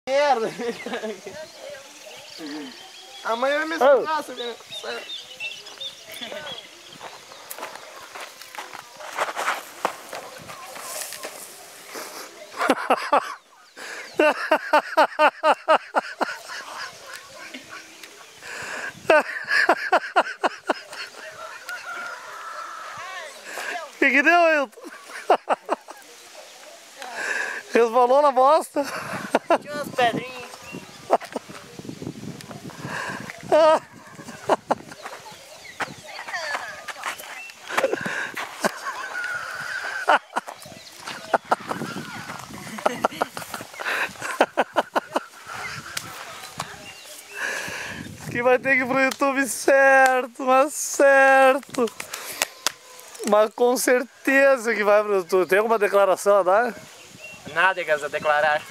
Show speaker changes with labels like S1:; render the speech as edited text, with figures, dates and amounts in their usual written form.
S1: Merda! Amanhã vai me explicar, você vê.
S2: Que deu, Ailton? Resvalou na bosta.
S1: Tinha umas pedrinhas.
S2: Que vai ter que ir pro YouTube certo, mas certo. Mas com certeza que vai pro YouTube. Tem alguma declaração a dar?
S1: Nada que a declarar.